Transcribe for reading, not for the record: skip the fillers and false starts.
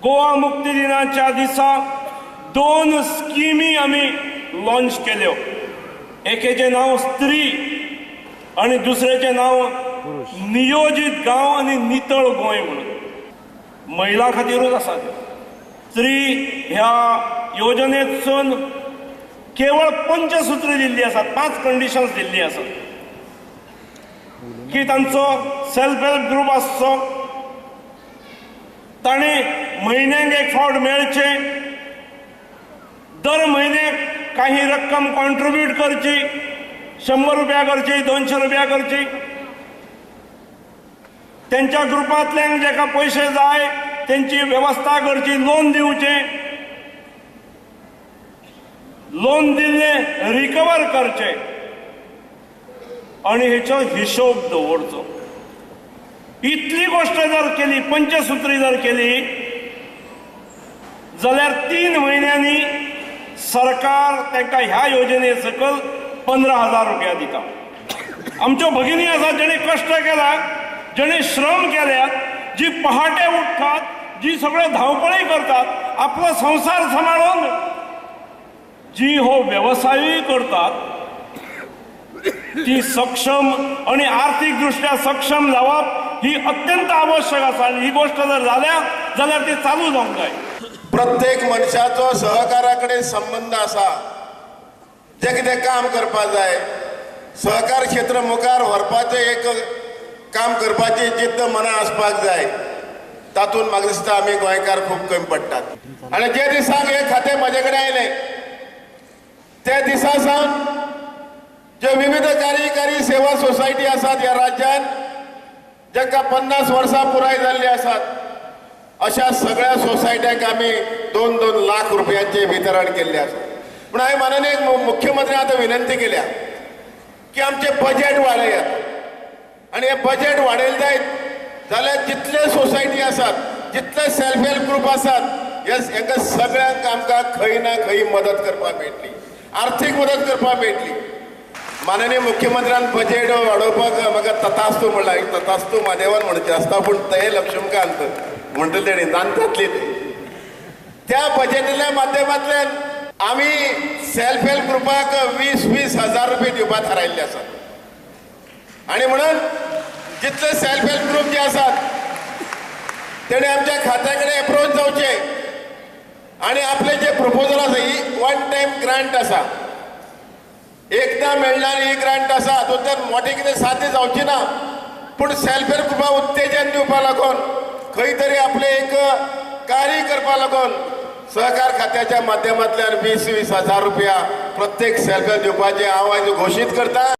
गोवा मुक्ती दिनाच्या दिसा 2 स्किमी आम्ही लॉन्च केल्यो. एकेचे नाव स्त्री आणि दुसऱ्याचे नाव नियोजित गांव आणि नितळ गोंय म्हणून. महिला खातीरूच आसा. स्त्री ह्या योजनेतसून केवळ पंचसूत्री दिल्ली आसात, 5 कंडिशन्स दिल्ली आसात की तांचो सेल्फ हेल्प ग्रुप आसचो, ताणे म्हयन्याक एक फावट मेळचे, दर म्हयन्याक काही रक्कम कॉन्ट्रिब्यूट करची, 100 रुपया करची, 200 रुपया करची. त्यांच्या ग्रुपांतल्यान जेका पैसे जाय त्यांची व्यवस्था करची, लोन दिवचे, लोन दिल्ले रिकवर करचे आणि हेचो हिशोब दवरचो. इतली गोष्ट जर केली, पंचसूत्री जर केली जाल्यार 3 म्हयन्यांनी सरकार तांकां ह्या योजने सकल 15,000 रुपया दिता. आमच्यो भगिनी आसात जेणे कश्ट केला, जेणे श्रम केल्यात, जी पहाटे उठतात, जी सगळे धावपळी करतात, आपलो संसार सांबाळून जी हो व्यवसायही करतात, ती सक्षम आणि आर्थिक दृष्ट्या सक्षम जावप ही अत्यंत आवश्यक आसा. ही गोष्ट जर झाल्या जाल्यार ती चालू जावंक जाय. प्रत्येक मनशाचो सहकाराकडे संबंध आसा. जे कितें काम करपा जाय, सहकार क्षेत्र मुखार व्हरपाचें एक काम करपाची जिद्द मनां आसपाक जाय. तातूंत म्हाका दिसता आमी गोंयकार खूब कमी पडटात. आनी जे दिसाक हे खातें म्हजे कडेन आयलें त्या दिसा सावन ज्यो विविध कार्यकारी सेवा सोसायटी आसात ह्या राज्यांत, जांकां 50 वर्सां पुराय जाल्ली आसात, अशा सगळ्या सोसायट्यांक आमी 2-2 लाख रुपयांचे वितरण केल्ले आसा. पूण हांवें माननीय मुख्यमंत्र्याक आतां विनंती केल्या की आमचे बजेट वाडयात आनी हे बजेट वाडयले जायत जाल्यार जितले सोसायटी आसात, जितले सेल्फ हेल्प ग्रुप आसात, हांकां सगळ्यांक आमकां खंय ना खंय मदत करपाक मेळटली, आर्थीक मदत करपाक मेळटली. माननीय मुख्यमंत्र्यान बजेट वाडोवपाक म्हाका तथास्तू म्हणला. तथास्तू महादेवान म्हणचे आसता, पूण ते लक्ष्मीकांत म्हणटले तेणी जाणतातली. त्या बजेटीच्या माध्यमांतल्यान आमी सेल्फ हेल्प ग्रुपाक 20-20 हजार रुपये दिवपाक थारायल्ले आसात. आनी म्हणून जितले सेल्फ हेल्प ग्रुप जे आसात तेणे आमच्या खात्या कडेन एप्रोच जावचे आनी आपले जे प्रपोजल आसा, ही 1 टायम ग्रांट आसा, एकदां मेळणारी ही ग्रांट आसा, हातूंतल्यान मोठे कितें साध्य जावची ना. पूण सेल्फ हेल्प ग्रुपाक उत्तेजन दिवपा लागून, खंय तरी आपले एक कार्य करपा लागून सहकार खात्याच्या माध्यमांतल्यान 20-20 हजार रुपया प्रत्येक सेल्फ हेल्प दिवपाचें हांव आयज घोशीत करता.